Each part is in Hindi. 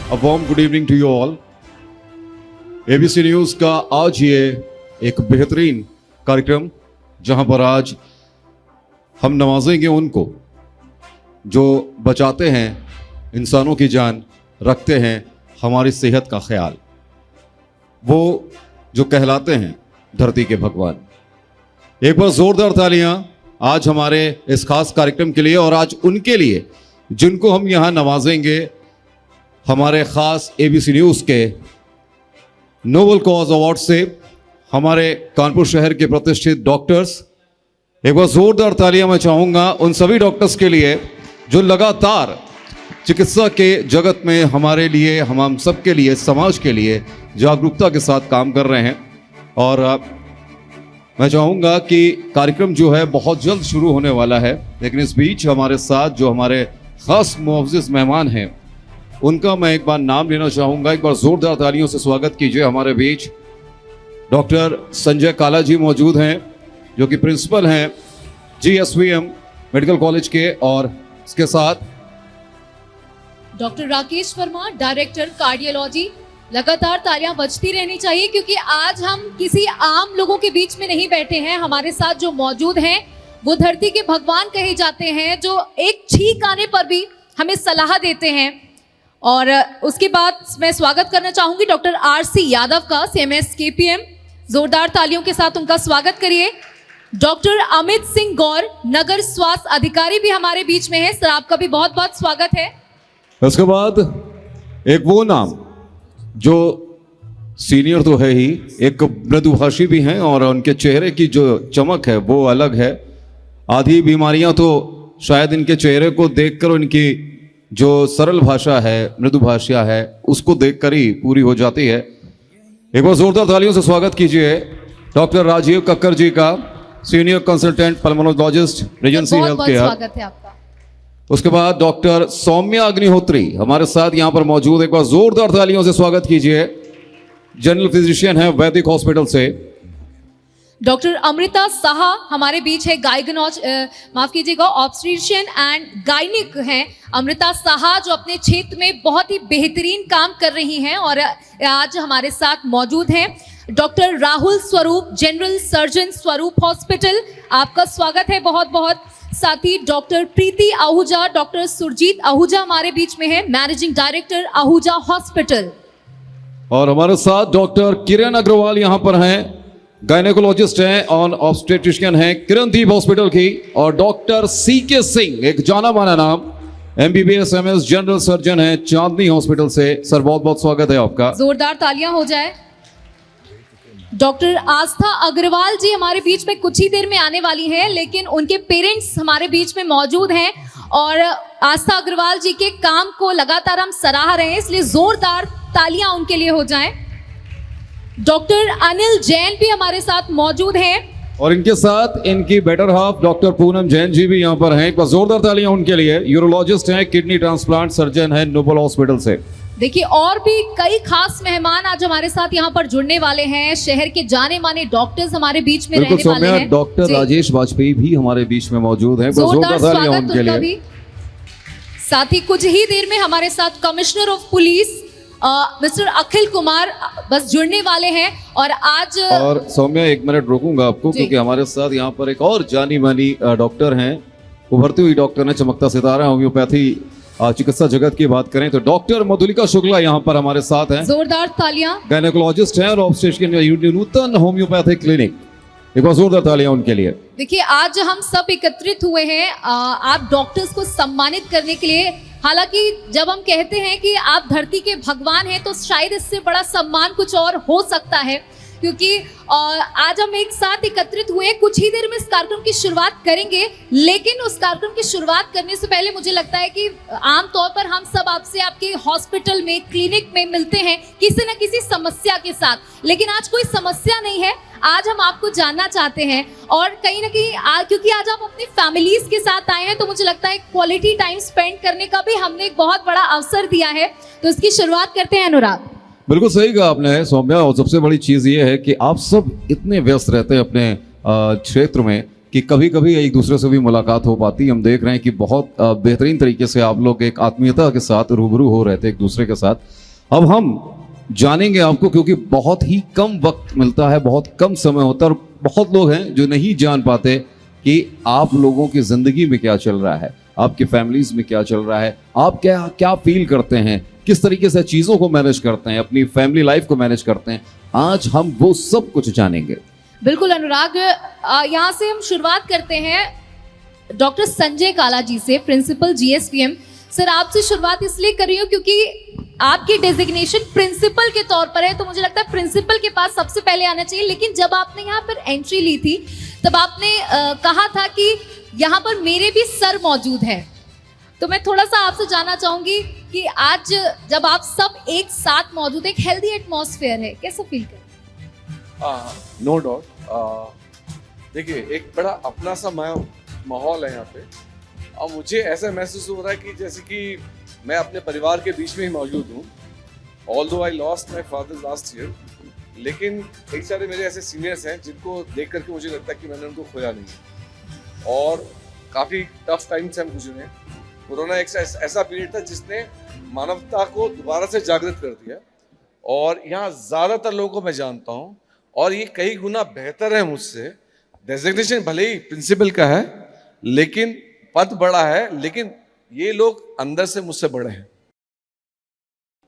A warm good evening to you all. ABC news का आज ये एक बेहतरीन कार्यक्रम जहां पर आज हम नवाजेंगे उनको जो बचाते हैं इंसानों की जान, रखते हैं हमारी सेहत का ख्याल, वो जो कहलाते हैं धरती के भगवान। एक बार जोरदार तालियां आज हमारे इस खास कार्यक्रम के लिए और आज उनके लिए जिनको हम यहाँ नवाजेंगे हमारे खास ABC न्यूज़ के नोबल कॉज अवार्ड से, हमारे कानपुर शहर के प्रतिष्ठित डॉक्टर्स। एक बार जोरदार तालियां मैं चाहूँगा उन सभी डॉक्टर्स के लिए जो लगातार चिकित्सा के जगत में हमारे लिए, हम सब के लिए, समाज के लिए जागरूकता के साथ काम कर रहे हैं। और मैं चाहूँगा कि कार्यक्रम जो है बहुत जल्द शुरू होने वाला है, लेकिन इस बीच हमारे साथ जो हमारे ख़ास मुअज़्ज़िज़ मेहमान हैं उनका मैं एक बार नाम लेना चाहूँगा। एक बार ज़ोरदार तालियों से स्वागत कीजिए। हमारे बीच डॉक्टर संजय काला जी मौजूद हैं जो कि प्रिंसिपल हैं GSVM मेडिकल कॉलेज के, और इसके साथ doctor Rakesh Verma, director cardiology. लगातार तालियां बजती रहनी चाहिए क्योंकि आज हम किसी आम लोगों के बीच में नहीं बैठे हैं। हमारे साथ जो मौजूद हैं वो धरती के भगवान कहे जाते हैं, जो एक छींक आने पर भी हमें सलाह देते हैं। और उसके बाद मैं स्वागत करना चाहूंगी डॉक्टर RC यादव का, CMS KPM। जोरदार तालियों के साथ उनका स्वागत करिए। डॉक्टर अमित सिंह गौर, नगर स्वास्थ्य अधिकारी भी हमारे बीच में है। सर, आपका भी बहुत बहुत स्वागत है। उसके बाद एक वो नाम जो सीनियर तो है ही, एक मृदुभाषी भी हैं और उनके चेहरे की जो चमक है वो अलग है। आधी बीमारियां तो शायद इनके चेहरे को देखकर, इनकी जो सरल भाषा है, मृदुभाषा है, उसको देखकर ही पूरी हो जाती है। एक बार जोरदार तालियों से स्वागत कीजिए डॉक्टर राजीव कक्कर जी का, senior consultant pulmonologist, Regency health care. स्वागत है आपका। उसके बाद डॉक्टर सौम्या अग्निहोत्री हमारे साथ यहाँ पर मौजूद। एक बार जोरदार तालियों से स्वागत कीजिए। जनरल फिजिशियन है वैदिक हॉस्पिटल से। डॉक्टर अमृता साहा हमारे बीच है, माफ कीजिएगा, ऑब्स्टेट्रिशियन एंड गायनिक हैं अमृता साहा, जो अपने क्षेत्र में बहुत ही बेहतरीन काम कर रही हैं और आज हमारे साथ मौजूद हैं। डॉक्टर राहुल स्वरूप, जनरल सर्जन स्वरूप हॉस्पिटल, आपका स्वागत है बहुत बहुत। साथ ही डॉक्टर प्रीति आहूजा, डॉक्टर सुरजीत आहूजा हमारे बीच में है, मैनेजिंग डायरेक्टर आहूजा हॉस्पिटल। और हमारे साथ डॉक्टर किरण अग्रवाल यहाँ पर हैं, गायनेकोलॉजिस्ट हैं और ऑब्स्टेट्रिशियन हैं किरणदीप हॉस्पिटल की। और डॉक्टर CK सिंह, एक जाना माना नाम, MBBS MS जनरल सर्जन हैं चांदनी हॉस्पिटल से। सर, बहुत बहुत स्वागत है आपका। जोरदार तालियां हो जाए। डॉक्टर आस्था अग्रवाल जी हमारे बीच में कुछ ही देर में आने वाली हैं, लेकिन उनके पेरेंट्स हमारे बीच में मौजूद हैं और आस्था अग्रवाल जी के काम को लगातार हम सराह रहे हैं, इसलिए जोरदार तालियां उनके लिए हो जाएं। डॉक्टर अनिल जैन भी हमारे साथ मौजूद हैं और इनके साथ इनकी better half doctor Poonam Jain ji भी यहाँ पर हैं। एक बार जोरदार तालियां उनके लिए। यूरोलॉजिस्ट हैं, किडनी ट्रांसप्लांट सर्जन हैं नोबल हॉस्पिटल से। देखिए, और भी कई खास मेहमान आज हमारे साथ यहाँ पर जुड़ने वाले हैं। शहर के जाने माने डॉक्टर्स हमारे बीच में रहने वाले हैं। डॉक्टर राजेश वाजपेयी भी हमारे बीच में मौजूद हैं। जोरदार स्वागत उनका भी। साथ ही कुछ ही देर में हमारे साथ commissioner of police mister Akhil Kumar बस जुड़ने वाले हैं। और सौम्या, एक मिनट रोकूंगा आपको क्योंकि हमारे साथ यहाँ पर एक और जानी मानी डॉक्टर हैं, उभरती हुई डॉक्टर ने, चमकता सितारा होम्योपैथी चिकित्सा जगत की बात करें तो डॉक्टर मधुलिका शुक्ला यहाँ पर हमारे साथ हैं। जोरदार तालियां। गायनेकोलॉजिस्ट हैं और ऑब्स्टेट्रिशियन नूतन होम्योपैथिक क्लिनिक। एक बार जोरदार तालियां उनके लिए। देखिए, आज हम सब एकत्रित हुए हैं आप डॉक्टर्स को सम्मानित करने के लिए। हालांकि जब हम कहते हैं कि आप धरती के भगवान हैं तो शायद इससे बड़ा सम्मान कुछ और हो सकता है, क्योंकि आज हम एक साथ एकत्रित हुए। कुछ ही देर में इस कार्यक्रम की शुरुआत करेंगे, लेकिन उस कार्यक्रम की शुरुआत करने से पहले मुझे लगता है कि आमतौर पर हम सब आपसे आपके हॉस्पिटल में, क्लिनिक में मिलते हैं किसी न किसी समस्या के साथ, लेकिन आज कोई समस्या नहीं है। आज हम आपको जानना चाहते हैं और कहीं ना कहीं क्योंकि आज आप अपनी फैमिलीज के साथ आए हैं, तो मुझे लगता है क्वालिटी टाइम स्पेंड करने का भी हमने एक बहुत बड़ा अवसर दिया है। तो इसकी शुरुआत करते हैं। अनुराग, बिल्कुल सही कहा आपने सौम्या, और सबसे बड़ी चीज़ ये है कि आप सब इतने व्यस्त रहते हैं अपने क्षेत्र में कि कभी कभी एक दूसरे से भी मुलाकात हो पाती। हम देख रहे हैं कि बहुत बेहतरीन तरीके से आप लोग एक आत्मीयता के साथ रूबरू हो रहे थे एक दूसरे के साथ। अब हम जानेंगे आपको, क्योंकि बहुत ही कम वक्त मिलता है, बहुत कम समय होता है और बहुत लोग हैं जो नहीं जान पाते कि आप लोगों की जिंदगी में क्या चल रहा है, आपकी फैमिलीज में क्या चल रहा है, आप क्या क्या फील करते हैं, किस तरीके से चीजों को मैनेज करते हैं, अपनी फैमिली लाइफ को मैनेज करते हैं। आज हम वो सब कुछ जानेंगे। बिल्कुल अनुराग, यहाँ से हम शुरुआत करते हैं डॉक्टर संजय काला जी से, प्रिंसिपल जीएसवीएम। सर, आपसे शुरुआत इसलिए कर रही हूँ क्योंकि आपकी डेजिग्नेशन प्रिंसिपल के तौर पर है, तो मुझे लगता है प्रिंसिपल के पास सबसे पहले आना चाहिए। लेकिन जब आपने यहाँ पर एंट्री ली थी तब आपने कहा था कि यहाँ पर मेरे भी सर मौजूद है। तो मैं थोड़ा सा आपसे जानना चाहूंगी कि आज जब आप सब एक साथ मौजूद हैं, एक हेल्दी एटमॉस्फेयर है, कैसा फील कर रहे हैं? नो डाउट, देखिए एक बड़ा अपना सा माहौल है यहाँ पे, और मुझे ऐसा महसूस हो रहा है कि जैसे कि मैं अपने परिवार के बीच में ही मौजूद हूँ। Although I lost my father last year, लेकिन कई सारे मेरे ऐसे सीनियर्स हैं जिनको देख करके मुझे लगता है कि मैंने उनको खोया नहीं। और काफ़ी टफ टाइम से हम गुजरे हैं। कोरोना एक ऐसा पीरियड था जिसने मानवता को दोबारा से जागृत कर दिया, और यहाँ ज़्यादातर लोगों को मैं जानता हूँ और ये कई गुना बेहतर है मुझसे। डेजिग्नेशन भले ही प्रिंसिपल का है, लेकिन पद बड़ा है, लेकिन ये लोग अंदर से मुझसे बड़े हैं।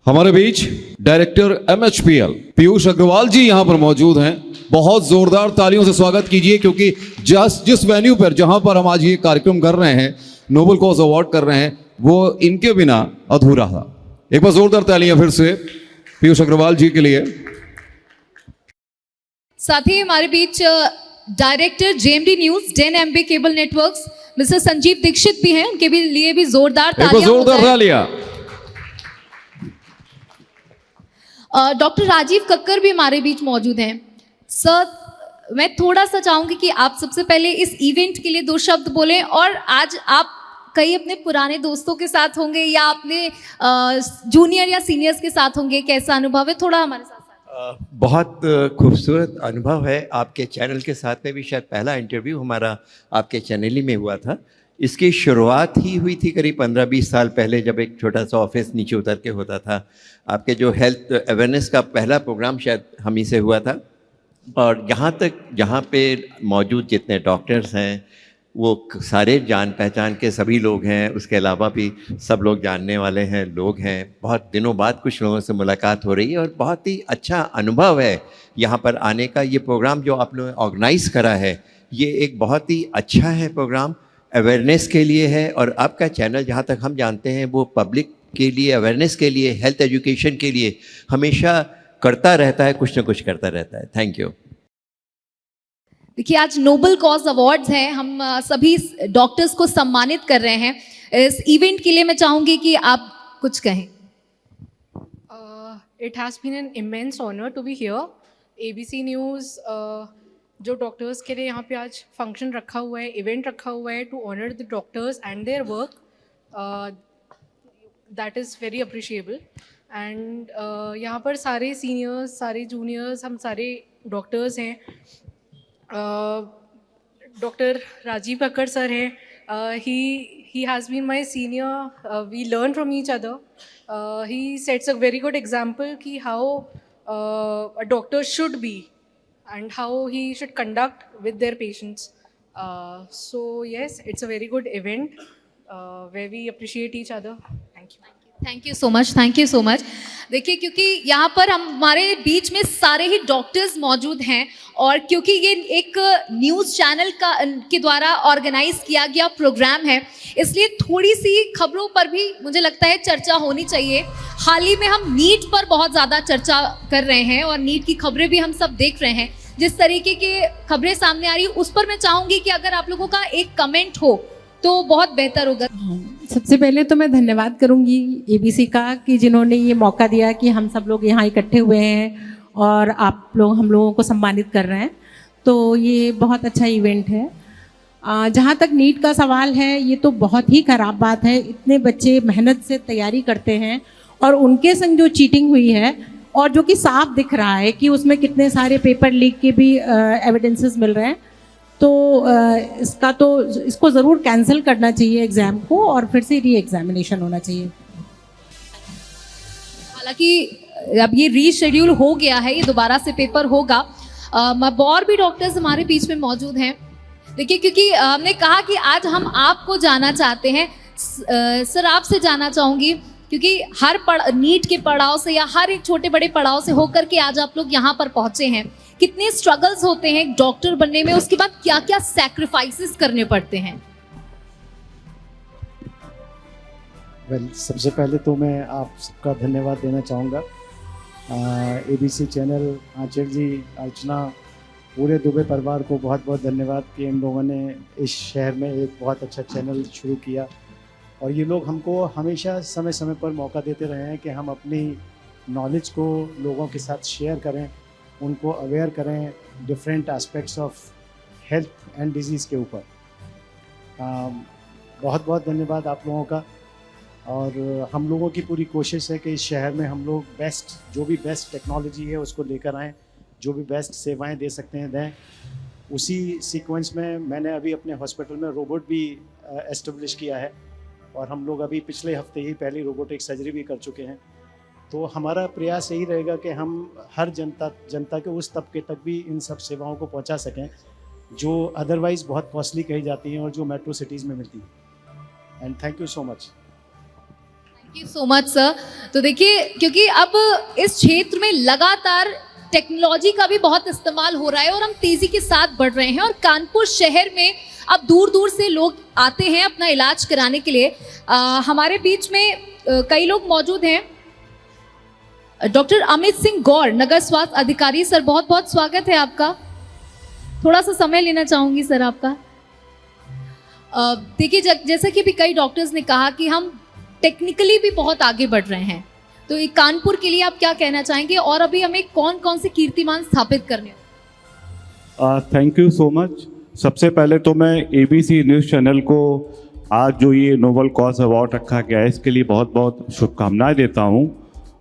हमारे बीच डायरेक्टर MHPL पीयूष अग्रवाल जी यहां पर मौजूद हैं। बहुत जोरदार तालियों से स्वागत कीजिए, क्योंकि जिस वेन्यू पर जहां पर हम आज ये कार्यक्रम कर रहे हैं, नोबेल कॉज अवार्ड कर रहे हैं, वो इनके बिना अधूरा था। एक बार जोरदार तालियां फिर से पीयूष अग्रवाल जी के लिए। साथ ही हमारे बीच director JMD news 10 MB cable networks mister Sanjeev Dixit भी हैं, उनके भी लिए भी जोरदार तालियां। डॉक्टर राजीव कक्कर भी हमारे बीच मौजूद हैं। सर, मैं थोड़ा सा चाहूंगी कि आप सबसे पहले इस इवेंट के लिए 2 शब्द बोलें, और आज आप कई अपने पुराने दोस्तों के साथ होंगे या अपने जूनियर या सीनियर्स के साथ होंगे, कैसा अनुभव है, थोड़ा हमारे साथ? बहुत खूबसूरत अनुभव है। आपके चैनल के साथ में भी शायद पहला इंटरव्यू हमारा आपके चैनल ही में हुआ था। इसकी शुरुआत ही हुई थी करीब 15-20 साल पहले, जब एक छोटा सा ऑफिस नीचे उतर के होता था। आपके जो हेल्थ अवेयरनेस का पहला प्रोग्राम शायद हम ही से हुआ था। और यहाँ पे मौजूद जितने डॉक्टर्स हैं वो सारे जान पहचान के सभी लोग हैं। उसके अलावा भी सब लोग जानने वाले हैं लोग हैं। बहुत दिनों बाद कुछ लोगों से मुलाकात हो रही है और बहुत ही अच्छा अनुभव है यहाँ पर आने का। ये प्रोग्राम जो आप लोगों ने ऑर्गेनाइज करा है, ये एक बहुत ही अच्छा है प्रोग्राम, अवेयरनेस के लिए है। और आपका चैनल जहाँ तक हम जानते हैं वो पब्लिक के लिए, अवेयरनेस के लिए, हेल्थ एजुकेशन के लिए हमेशा करता रहता है, कुछ ना कुछ करता रहता है। Thank you. देखिए, आज नोबेल कॉज अवार्ड्स हैं, हम सभी डॉक्टर्स को सम्मानित कर रहे हैं। इस इवेंट के लिए मैं चाहूंगी कि आप कुछ कहें। It has been an immense honour to be here. ABC news जो डॉक्टर्स के लिए यहाँ पे आज फंक्शन रखा हुआ है, इवेंट रखा हुआ है to honour the doctors and their work, that is very appreciable. And यहाँ पर सारे सीनियर्स, सारे जूनियर्स, हम सारे डॉक्टर्स हैं। डॉक्टर राजीव कक्कर सर हैं, he has been my senior, we learn from each other. He sets a very good example कि how a doctor should be and how he should conduct with their patients. So yes, it's a very good event where we appreciate each other. Thank you. Thank you so much, thank you so much. देखिए, क्योंकि यहाँ पर हमारे बीच में सारे ही डॉक्टर्स मौजूद हैं, और क्योंकि ये एक न्यूज़ चैनल के द्वारा ऑर्गेनाइज किया गया प्रोग्राम है, इसलिए थोड़ी सी खबरों पर भी मुझे लगता है चर्चा होनी चाहिए। हाल ही में हम नीट पर बहुत ज़्यादा चर्चा कर रहे हैं और नीट की खबरें भी हम सब देख रहे हैं। जिस तरीके की खबरें सामने आ रही है उस पर मैं चाहूँगी कि अगर आप लोगों का एक कमेंट हो तो बहुत बेहतर होगा। सबसे पहले तो मैं धन्यवाद करूंगी ABC का कि जिन्होंने ये मौका दिया कि हम सब लोग यहाँ इकट्ठे हुए हैं और आप लोग हम लोगों को सम्मानित कर रहे हैं, तो ये बहुत अच्छा इवेंट है। जहाँ तक नीट का सवाल है, ये तो बहुत ही ख़राब बात है। इतने बच्चे मेहनत से तैयारी करते हैं और उनके संग जो चीटिंग हुई है, और जो कि साफ दिख रहा है कि उसमें कितने सारे पेपर लीक के भी एविडेंसेस मिल रहे हैं, तो इसको ज़रूर कैंसिल करना चाहिए एग्ज़ाम को और फिर से री एग्जामिनेशन होना चाहिए। हालांकि अब ये रीशेड्यूल हो गया है, ये दोबारा से पेपर होगा। और भी डॉक्टर्स हमारे बीच में मौजूद हैं। देखिए, क्योंकि हमने कहा कि आज हम आपको जाना चाहते हैं। सर, आपसे जानना चाहूँगी, क्योंकि हर नीट के पड़ाव से या हर एक छोटे बड़े पड़ाव से होकर के आज आप लोग यहाँ पर पहुँचे हैं, कितने स्ट्रगल्स होते हैं डॉक्टर बनने में, उसके बाद क्या क्या सैक्रिफाइसेस करने पड़ते हैं? सबसे पहले तो मैं आप सबका धन्यवाद देना चाहूँगा। ABC चैनल, आंचल जी, अर्चना, पूरे दुबे परिवार को बहुत बहुत धन्यवाद कि इन लोगों ने इस शहर में एक बहुत अच्छा चैनल शुरू किया। और ये लोग हमको हमेशा समय समय पर मौका देते रहे हैं कि हम अपनी नॉलेज को लोगों के साथ शेयर करें, उनको अवेयर करें different aspects of health and disease के ऊपर। बहुत बहुत धन्यवाद आप लोगों का। और हम लोगों की पूरी कोशिश है कि इस शहर में हम लोग बेस्ट, जो भी बेस्ट टेक्नोलॉजी है उसको लेकर आएँ, जो भी बेस्ट सेवाएं दे सकते हैं दें। उसी सीक्वेंस में मैंने अभी अपने हॉस्पिटल में रोबोट भी एस्टेब्लिश किया है, और हम लोग अभी पिछले हफ्ते ही पहली रोबोटिक सर्जरी भी कर चुके हैं। तो हमारा प्रयास यही रहेगा कि हम हर जनता के उस तबके तक भी इन सब सेवाओं को पहुंचा सकें जो अदरवाइज़ बहुत कॉस्टली कही जाती हैं और जो मेट्रो सिटीज़ में मिलती हैं। And thank you so much. Thank you so much sir. तो देखिए, क्योंकि अब इस क्षेत्र में लगातार टेक्नोलॉजी का भी बहुत इस्तेमाल हो रहा है और हम तेजी के साथ बढ़ रहे हैं, और कानपुर शहर में अब दूर दूर से लोग आते हैं अपना इलाज कराने के लिए। हमारे बीच में कई लोग मौजूद हैं। डॉक्टर अमित सिंह गौर, नगर स्वास्थ्य अधिकारी। सर, बहुत बहुत स्वागत है आपका। थोड़ा सा समय लेना चाहूँगी सर आपका। देखिए, जैसा कि भी कई डॉक्टर्स ने कहा कि हम टेक्निकली भी बहुत आगे बढ़ रहे हैं, तो ये कानपुर के लिए आप क्या कहना चाहेंगे, और अभी हमें कौन कौन से कीर्तिमान स्थापित करने? Thank you so much. सबसे पहले तो मैं ABC न्यूज़ चैनल को आज जो ये नोबल कॉज अवार्ड रखा गया है, इसके लिए बहुत बहुत शुभकामनाएं देता हूं।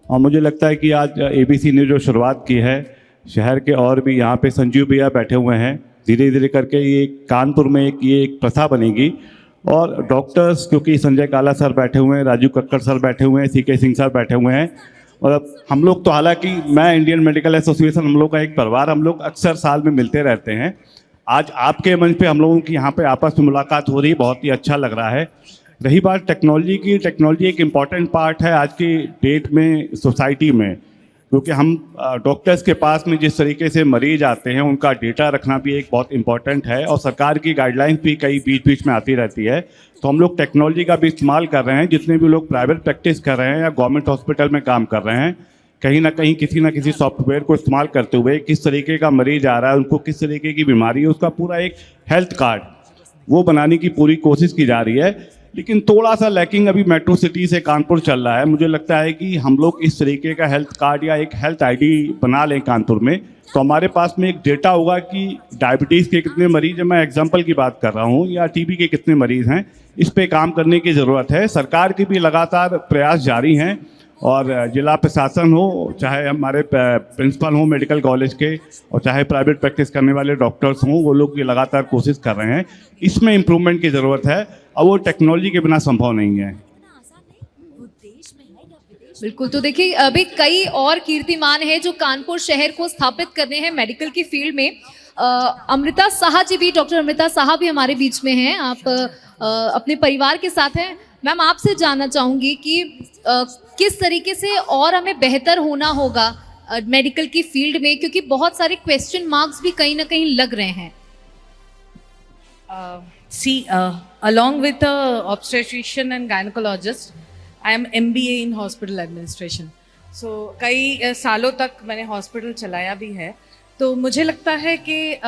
और मुझे लगता है कि आज ABC न्यूज़ जो शुरुआत की है, शहर के और भी यहाँ पे संजीव भैया बैठे हुए हैं, धीरे धीरे करके ये कानपुर में एक प्रथा बनेगी। और डॉक्टर्स, क्योंकि संजय काला सर बैठे हुए हैं, राजू कक्कड़ सर बैठे हुए हैं, CK सिंह सर बैठे हुए हैं, और अब हम लोग तो, हालांकि मैं इंडियन मेडिकल एसोसिएशन, हम लोग का एक परिवार, हम लोग अक्सर साल में मिलते रहते हैं। आज आपके मंच पे हम लोगों की यहाँ पे आपस में मुलाकात हो रही है, बहुत ही अच्छा लग रहा है। रही बात टेक्नोलॉजी की, टेक्नोलॉजी एक इम्पॉर्टेंट पार्ट है आज की डेट में सोसाइटी में, क्योंकि हम डॉक्टर्स के पास में जिस तरीके से मरीज आते हैं उनका डेटा रखना भी एक बहुत इम्पॉर्टेंट है, और सरकार की गाइडलाइंस भी कई बीच बीच में आती रहती है। तो हम लोग टेक्नोलॉजी का भी इस्तेमाल कर रहे हैं। जितने भी लोग प्राइवेट प्रैक्टिस कर रहे हैं या गवर्नमेंट हॉस्पिटल में काम कर रहे हैं, कहीं ना कहीं किसी ना किसी सॉफ्टवेयर को इस्तेमाल करते हुए किस तरीके का मरीज आ रहा है, उनको किस तरीके की बीमारी है, उसका पूरा एक हेल्थ कार्ड वो बनाने की पूरी कोशिश की जा रही है। लेकिन थोड़ा सा लैकिंग अभी मेट्रो सिटी से कानपुर चल रहा है। मुझे लगता है कि हम लोग इस तरीके का हेल्थ कार्ड या एक हेल्थ ID बना लें कानपुर में, तो हमारे पास में एक डेटा होगा कि डायबिटीज़ के कितने मरीज हैं, मैं एग्जांपल की बात कर रहा हूँ, या TB के कितने मरीज हैं। इस पे काम करने की ज़रूरत है। सरकार की भी लगातार प्रयास जारी हैं, और जिला प्रशासन हो, चाहे हमारे प्रिंसिपल हो मेडिकल कॉलेज के, और चाहे प्राइवेट प्रैक्टिस करने वाले डॉक्टर्स हों, वो लोग भी लगातार कोशिश कर रहे हैं। इसमें इम्प्रूवमेंट की ज़रूरत है, और वो टेक्नोलॉजी के बिना संभव नहीं है। बिल्कुल। तो देखिए, अभी कई और कीर्तिमान हैं जो कानपुर शहर को स्थापित करने हैं मेडिकल की फील्ड में। अमृता साहा जी भी, डॉक्टर अमृता साहा भी हमारे बीच में हैं। आप अपने परिवार के साथ हैं। मैम, आपसे जानना चाहूँगी कि किस तरीके से और हमें बेहतर होना होगा मेडिकल की फील्ड में, क्योंकि बहुत सारे क्वेश्चन मार्क्स भी कहीं ना कहीं लग रहे हैं। Along with obstetrician and gynecologist, I am MBA in hospital administration. So कई सालों तक मैंने हॉस्पिटल चलाया भी है। तो मुझे लगता है कि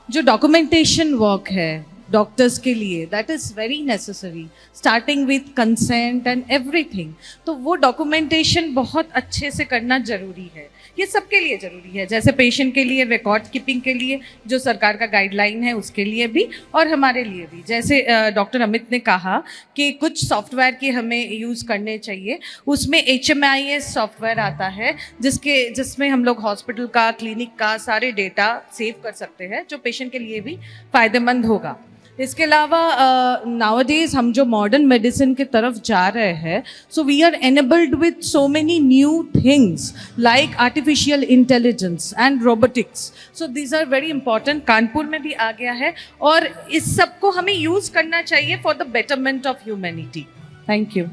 जो डॉक्यूमेंटेशन वर्क है डॉक्टर्स के लिए, that is very necessary, starting with consent and everything. तो वो डॉक्यूमेंटेशन बहुत अच्छे से करना ज़रूरी है। ये सबके लिए ज़रूरी है, जैसे पेशेंट के लिए रिकॉर्ड कीपिंग के लिए जो सरकार का गाइडलाइन है उसके लिए भी, और हमारे लिए भी। जैसे डॉक्टर अमित ने कहा कि कुछ सॉफ्टवेयर के हमें यूज़ करने चाहिए, उसमें HMIS सॉफ्टवेयर आता है जिसमें हम लोग हॉस्पिटल का, क्लिनिक का सारे डेटा सेव कर सकते हैं, जो पेशेंट के लिए भी फ़ायदेमंद होगा। इसके अलावा नाउअडेज हम जो मॉडर्न मेडिसिन की तरफ जा रहे हैं, so we are enabled with so many new things like artificial intelligence and robotics. So these are very important. Kanpur में भी आ गया है और इस सब को हमें यूज़ करना चाहिए for the betterment of humanity. Thank you.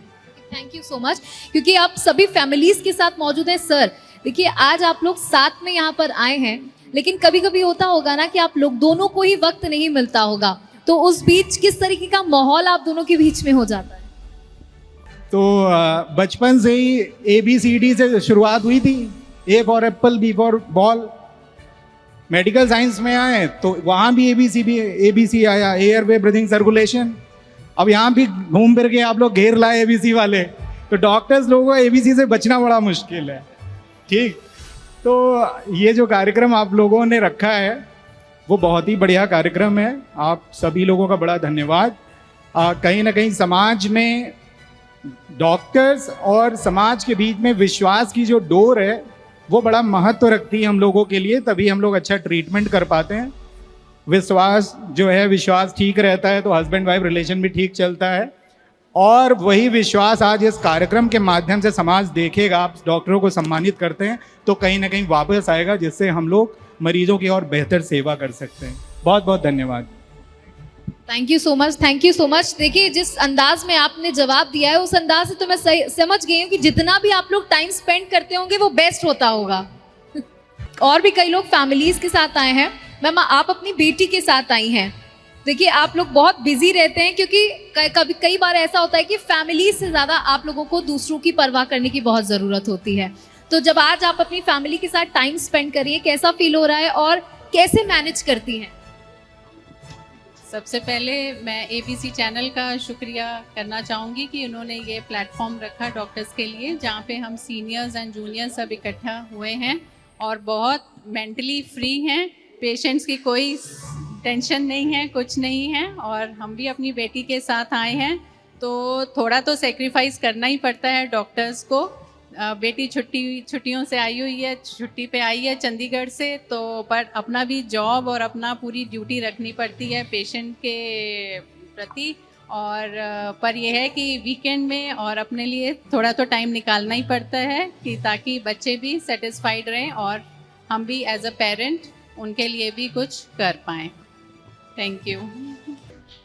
Thank you so much. क्योंकि आप सभी फैमिलीज के साथ मौजूद हैं. सर देखिए, आज आप लोग साथ में यहाँ पर आए हैं, लेकिन कभी कभी होता होगा ना कि आप लोग दोनों को ही वक्त नहीं मिलता होगा, तो उस बीच किस तरीके का माहौल आप दोनों के बीच में हो जाता है? तो बचपन से ही ABCD से शुरुआत हुई थी. A for Apple, B for ball. Medical science में आए तो वहाँ भी ABC आया, एयर वे ब्रीथिंग सर्कुलेशन. अब यहाँ भी घूम फिर के आप लोग घेर लाए ABC वाले, तो डॉक्टर्स लोगों को ABC से बचना बड़ा मुश्किल है. ठीक, तो ये जो कार्यक्रम आप लोगों ने रखा है वो बहुत ही बढ़िया कार्यक्रम है. आप सभी लोगों का बड़ा धन्यवाद. कहीं ना कहीं समाज में डॉक्टर्स और समाज के बीच में विश्वास की जो डोर है वो बड़ा महत्व रखती है हम लोगों के लिए, तभी हम लोग अच्छा ट्रीटमेंट कर पाते हैं. विश्वास ठीक रहता है तो हस्बैंड वाइफ रिलेशन भी ठीक चलता है. और वही विश्वास आज इस कार्यक्रम के माध्यम से समाज देखेगा. आप डॉक्टरों को सम्मानित करते हैं तो कहीं ना कहीं वापस आएगा, जिससे हम लोग मरीजों की और बेहतर सेवा कर सकते हैं. बहुत बहुत धन्यवाद. Thank you so much. Thank you so much. देखिए, जिस अंदाज में आपने जवाब दिया है उस अंदाज से तो मैं समझ गई हूँ कि जितना भी आप लोग टाइम स्पेंड करते होंगे वो बेस्ट होता होगा. और भी कई लोग फैमिलीज के साथ आए हैं. मैम, आप अपनी बेटी के साथ आई हैं. देखिए, आप लोग बहुत बिजी रहते हैं क्योंकि कई बार ऐसा होता है कि फैमिली से ज़्यादा आप लोगों को दूसरों की परवाह करने की बहुत ज़रूरत होती है. तो जब आज आप अपनी फैमिली के साथ टाइम स्पेंड करिए, कैसा फील हो रहा है और कैसे मैनेज करती हैं? सबसे पहले मैं ABC चैनल का शुक्रिया करना चाहूँगी कि उन्होंने ये प्लेटफॉर्म रखा डॉक्टर्स के लिए, जहाँ पे हम सीनियर्स एंड जूनियर्स सब इकट्ठा हुए हैं और बहुत मेंटली फ्री हैं. पेशेंट्स की कोई टेंशन नहीं है, कुछ नहीं है. और हम भी अपनी बेटी के साथ आए हैं तो थोड़ा तो सेक्रीफाइस करना ही पड़ता है डॉक्टर्स को. बेटी छुट्टियों से आई हुई है, छुट्टी पे आई है चंडीगढ़ से, तो पर अपना भी जॉब और अपना पूरी ड्यूटी रखनी पड़ती है पेशेंट के प्रति. और पर यह है कि वीकेंड में और अपने लिए थोड़ा तो टाइम निकालना ही पड़ता है कि ताकि बच्चे भी सेटिस्फाइड रहें और हम भी एज अ पेरेंट उनके लिए भी कुछ कर पाएँ. Thank you.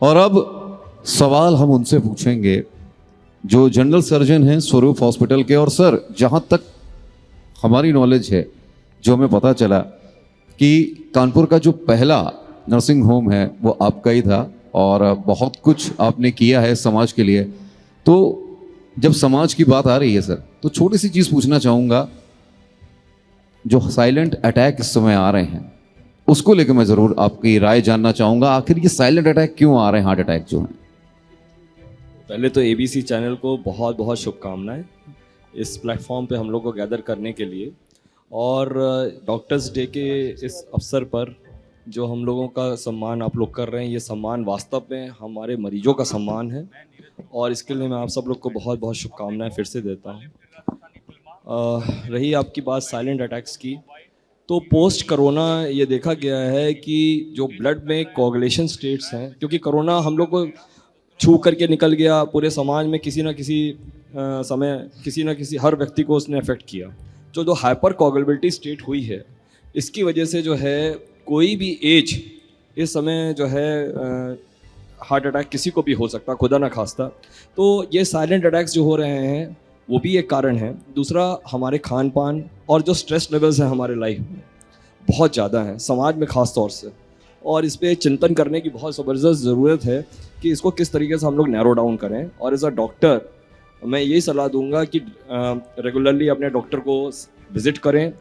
और अब सवाल हम उनसे पूछेंगे जो जनरल सर्जन हैं स्वरूप हॉस्पिटल के. और सर, जहां तक हमारी नॉलेज है, जो हमें पता चला कि कानपुर का जो पहला नर्सिंग होम है वो आपका ही था और बहुत कुछ आपने किया है समाज के लिए. तो जब समाज की बात आ रही है सर, तो छोटी सी चीज़ पूछना चाहूँगा. जो साइलेंट अटैक इस समय आ रहे हैं उसको लेकर मैं ज़रूर आपकी राय जानना चाहूँगा. आखिर ये साइलेंट अटैक क्यों आ रहे हैं, हार्ट अटैक जो हैं? पहले तो ABC चैनल को बहुत बहुत शुभकामनाएं इस प्लेटफॉर्म पे हम लोग को गैदर करने के लिए. और डॉक्टर्स डे के इस अवसर पर जो हम लोगों का सम्मान आप लोग कर रहे हैं, ये सम्मान वास्तव में हमारे मरीजों का सम्मान है और इसके लिए मैं आप सब लोग को बहुत बहुत शुभकामनाएं फिर से देता हूँ. रही आपकी बात साइलेंट अटैक्स की, तो पोस्ट कोरोना ये देखा गया है कि जो ब्लड में कोagulation स्टेट्स हैं, क्योंकि कोरोना हम लोग को छू करके निकल गया, पूरे समाज में किसी ना किसी समय किसी ना किसी हर व्यक्ति को उसने अफेक्ट किया. जो हाइपर कोagulability स्टेट हुई है, इसकी वजह से जो है कोई भी एज इस समय जो है हार्ट अटैक किसी को भी हो सकता, खुदा ना खास्ता. तो ये साइलेंट अटैक्स जो हो रहे हैं वो भी एक कारण है. दूसरा, हमारे खान पान और जो स्ट्रेस लेवल्स हैं हमारे लाइफ में बहुत ज़्यादा हैं, समाज में ख़ास तौर से, और इस पर चिंतन करने की बहुत ज़बरदस्त ज़रूरत है कि इसको किस तरीके से हम लोग नैरो डाउन करें. और एज अ डॉक्टर मैं यही सलाह दूंगा कि रेगुलरली अपने डॉक्टर को विज़िट करें,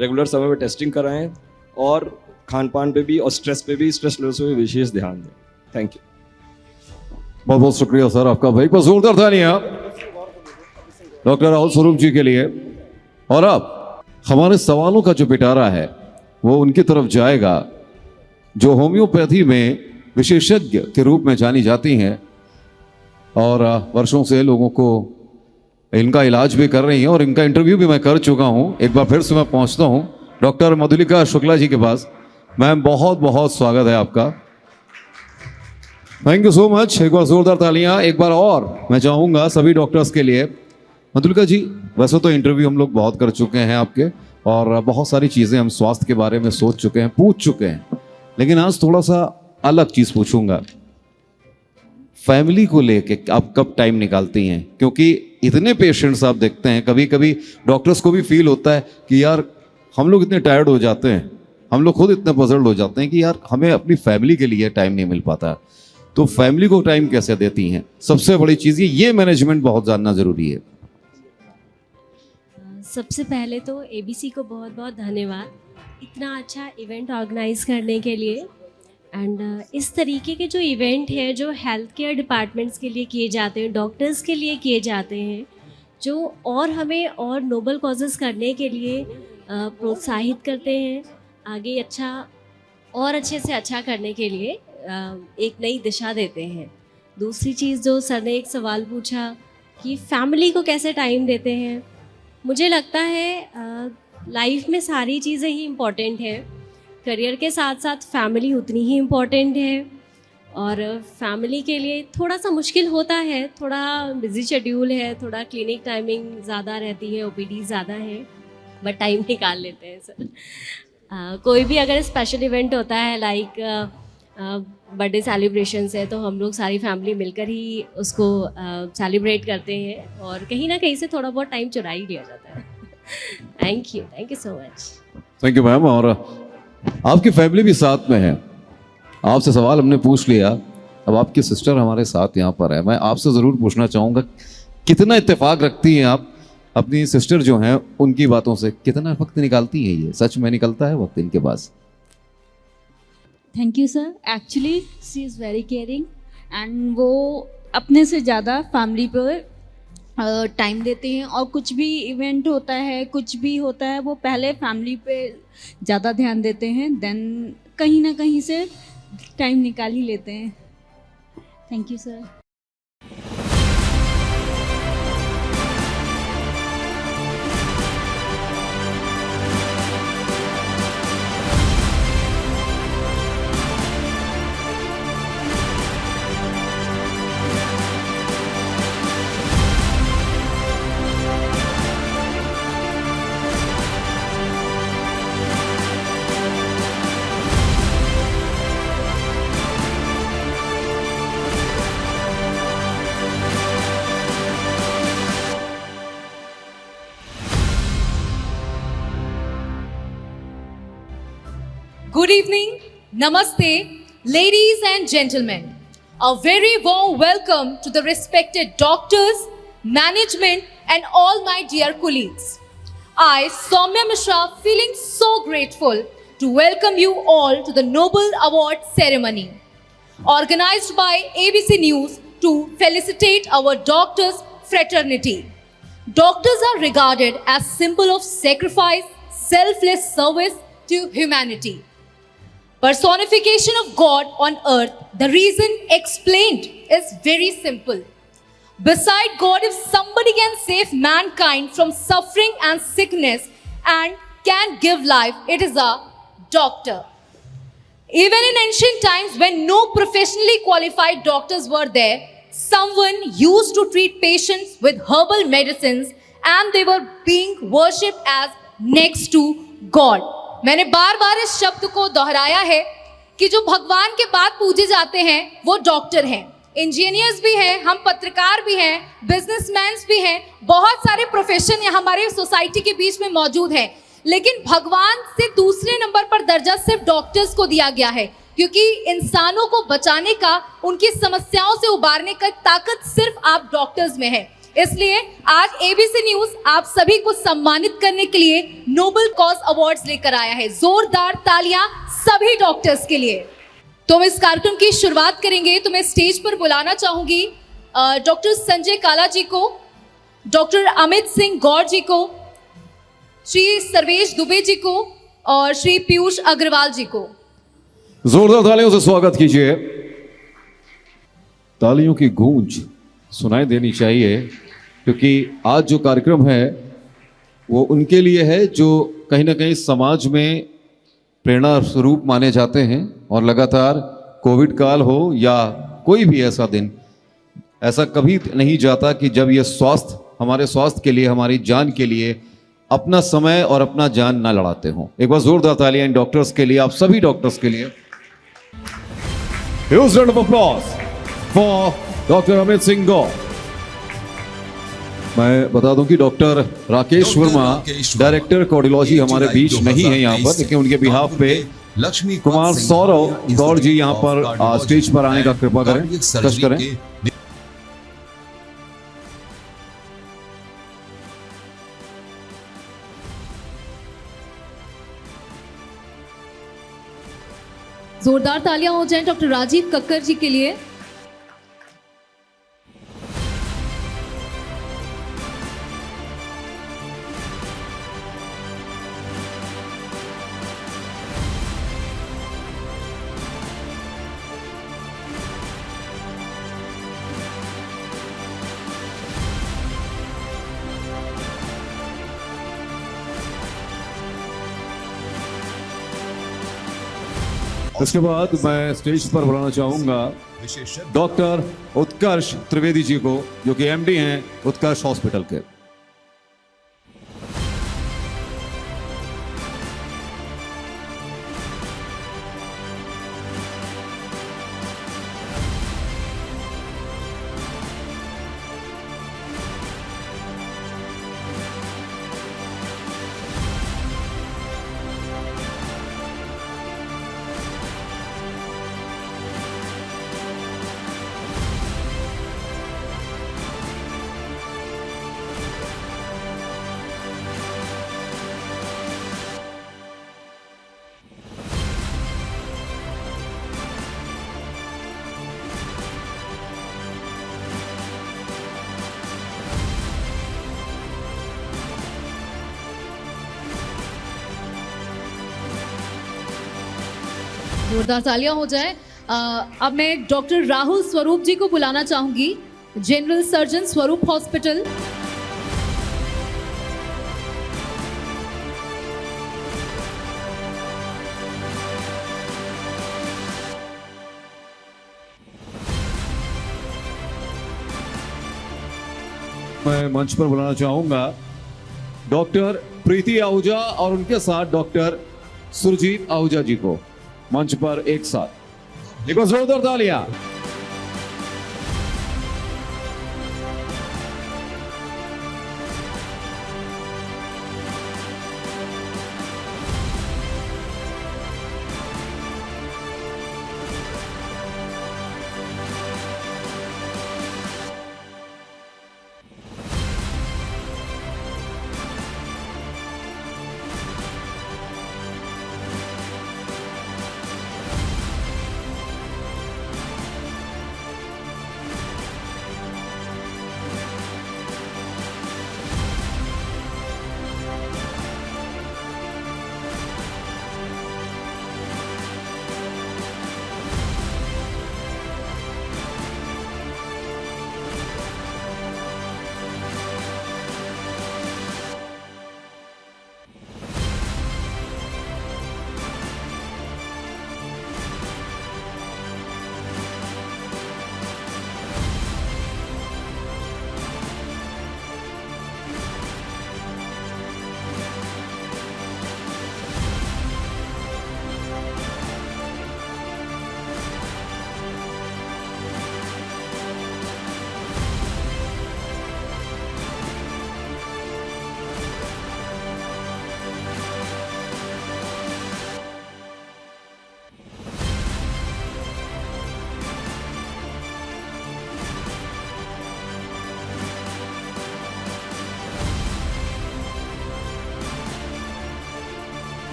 रेगुलर समय पर टेस्टिंग कराएं और खान पान पे भी और स्ट्रेस लेवल्स पे भी विशेष ध्यान दें. Thank you. बहुत बहुत शुक्रिया सर आपका. भाई पर जोरदार तालियां डॉक्टर राहुल स्वरूप जी के लिए. और अब हमारे सवालों का जो पिटारा है वो उनकी तरफ जाएगा जो होम्योपैथी में विशेषज्ञ के रूप में जानी जाती हैं और वर्षों से लोगों को इनका इलाज भी कर रही हैं और इनका इंटरव्यू भी मैं कर चुका हूं. एक बार फिर से मैं पहुंचता हूं डॉक्टर मधुलिका शुक्ला जी के पास. मैम, बहुत बहुत स्वागत है आपका. Thank you so much. एक बार जोरदार तालियां एक बार और मैं चाहूंगा सभी डॉक्टर्स के लिए। मधुलिका जी, वैसे तो इंटरव्यू हम लोग बहुत कर चुके हैं आपके, और बहुत सारी चीज़ें हम स्वास्थ्य के बारे में सोच चुके हैं, पूछ चुके हैं, लेकिन आज थोड़ा सा अलग चीज़ पूछूंगा। फैमिली को लेके आप कब टाइम निकालती हैं? क्योंकि इतने पेशेंट्स आप देखते हैं, कभी कभी डॉक्टर्स को भी फील होता है कि यार हम लोग इतने टायर्ड हो जाते हैं, हम लोग खुद इतने पजल्ड हो जाते हैं कि यार हमें अपनी फैमिली के लिए टाइम नहीं मिल पाता। तो फैमिली को टाइम कैसे देती हैं? सबसे बड़ी चीज़ ये मैनेजमेंट बहुत जानना ज़रूरी है। सबसे पहले तो एबीसी को बहुत बहुत धन्यवाद इतना अच्छा इवेंट ऑर्गेनाइज करने के लिए। एंड इस तरीके के जो इवेंट है जो हेल्थ केयर डिपार्टमेंट्स के लिए किए जाते हैं, डॉक्टर्स के लिए किए जाते हैं, जो और हमें और नोबल कॉजेज़ करने के लिए प्रोत्साहित करते हैं, आगे अच्छा और अच्छे से अच्छा करने के लिए एक नई दिशा देते हैं। दूसरी चीज़ जो सर ने एक सवाल पूछा कि फैमिली को कैसे टाइम देते हैं, मुझे लगता है लाइफ में सारी चीज़ें ही इम्पॉर्टेंट हैं, करियर के साथ साथ फैमिली उतनी ही इम्पॉर्टेंट है। और फैमिली के लिए थोड़ा सा मुश्किल होता है, थोड़ा बिजी शेड्यूल है, थोड़ा क्लिनिक टाइमिंग ज़्यादा रहती है, ओपीडी ज़्यादा है, बट टाइम निकाल लेते हैं सर। कोई भी अगर स्पेशल इवेंट होता है लाइक बर्थडे सेलिब्रेशंस है तो हम लोग सारी फैमिली मिलकर ही उसको सेलिब्रेट करते हैं, और कहीं ना कहीं से थोड़ा बहुत टाइम चुरा ही लिया जाता है। Thank you so much. Thank you ma'am. और आपकी फैमिली भी साथ में है, आपसे सवाल हमने पूछ लिया, अब आपकी सिस्टर हमारे साथ यहाँ पर है। मैं आपसे ज़रूर पूछना चाहूँगा, कितना इत्तेफाक रखती हैं आप अपनी सिस्टर जो हैं उनकी बातों से? कितना वक्त निकालती हैं? ये सच में निकलता है वक्त इनके पास? Thank you sir. Actually she is very caring and वो अपने से ज़्यादा फैमिली पर टाइम देते हैं, और कुछ भी इवेंट होता है, कुछ भी होता है, वो पहले फैमिली पे ज़्यादा ध्यान देते हैं, देन कहीं ना कहीं से टाइम निकाल ही लेते हैं। Thank you sir. Good evening, Namaste, ladies and gentlemen. A very warm welcome to the respected doctors, management and all my dear colleagues. I, Soumya Mishra, feeling so grateful to welcome you all to the Nobel Award ceremony, organized by ABC News to felicitate our doctors' fraternity. Doctors are regarded as symbol of sacrifice, selfless service to humanity. Personification of God on earth, the reason explained is very simple. Beside God, if somebody can save mankind from suffering and sickness and can give life, it is a doctor. Even in ancient times, when no professionally qualified doctors were there, someone used to treat patients with herbal medicines and they were being worshipped as next to God. मैंने बार बार इस शब्द को दोहराया है कि जो भगवान के बाद पूजे जाते हैं वो डॉक्टर हैं, इंजीनियर्स भी हैं, हम पत्रकार भी हैं, बिजनेसमैन भी हैं, बहुत सारे प्रोफेशन हमारे सोसाइटी के बीच में मौजूद हैं, लेकिन भगवान से दूसरे नंबर पर दर्जा सिर्फ डॉक्टर्स को दिया गया है, क्योंकि इंसानों को बचाने का, उनकी समस्याओं से उबारने का ताकत सिर्फ आप डॉक्टर्स में है। इसलिए आज एबीसी न्यूज आप सभी को सम्मानित करने के लिए नोबेल कॉज अवार्ड्स लेकर आया है। जोरदार तालियां सभी डॉक्टर्स के लिए। तो हम इस कार्यक्रम की शुरुआत करेंगे, तो मैं स्टेज पर बुलाना चाहूंगी डॉक्टर संजय काला जी को, डॉक्टर अमित सिंह गौर जी को, श्री सर्वेश दुबे जी को और श्री पीयूष अग्रवाल जी को। जोरदार तालियों से स्वागत कीजिए। तालियों की गूंज सुनाई देनी चाहिए, क्योंकि आज जो कार्यक्रम है वो उनके लिए है जो कहीं ना कहीं समाज में प्रेरणा स्वरूप माने जाते हैं, और लगातार कोविड काल हो या कोई भी ऐसा दिन ऐसा कभी नहीं जाता कि जब ये स्वास्थ्य हमारे स्वास्थ्य के लिए, हमारी जान के लिए अपना समय और अपना जान ना लड़ाते हों। एक बार जोरदार तालियां इन डॉक्टर्स के लिए, आप सभी डॉक्टर्स के लिए। Huge round of applause for Dr. Amit Singh Gaur। मैं बता दूं कि doctor Rakesh Verma director cardiology हमारे बीच नहीं है यहाँ पर, लेकिन उनके बिहाफ पे लक्ष्मी कुमार सौरव गौड़ जी यहाँ पर स्टेज पर आने का कृपा करें, कष्ट करें। जोरदार तालियां हो जाएं डॉक्टर राजीव कक्कर जी के लिए। इसके बाद मैं स्टेज पर बुलाना चाहूंगा डॉक्टर उत्कर्ष त्रिवेदी जी को, जो कि एमडी हैं उत्कर्ष हॉस्पिटल के। जोरदार तालियां हो जाए। अब मैं डॉक्टर राहुल स्वरूप जी को बुलाना चाहूंगी, जनरल सर्जन स्वरूप हॉस्पिटल। मैं मंच पर बुलाना चाहूंगा डॉक्टर प्रीति आहूजा और उनके साथ डॉक्टर सुरजीत आहूजा जी को मंच पर एक साथ। एक बार जोरदार तालियां।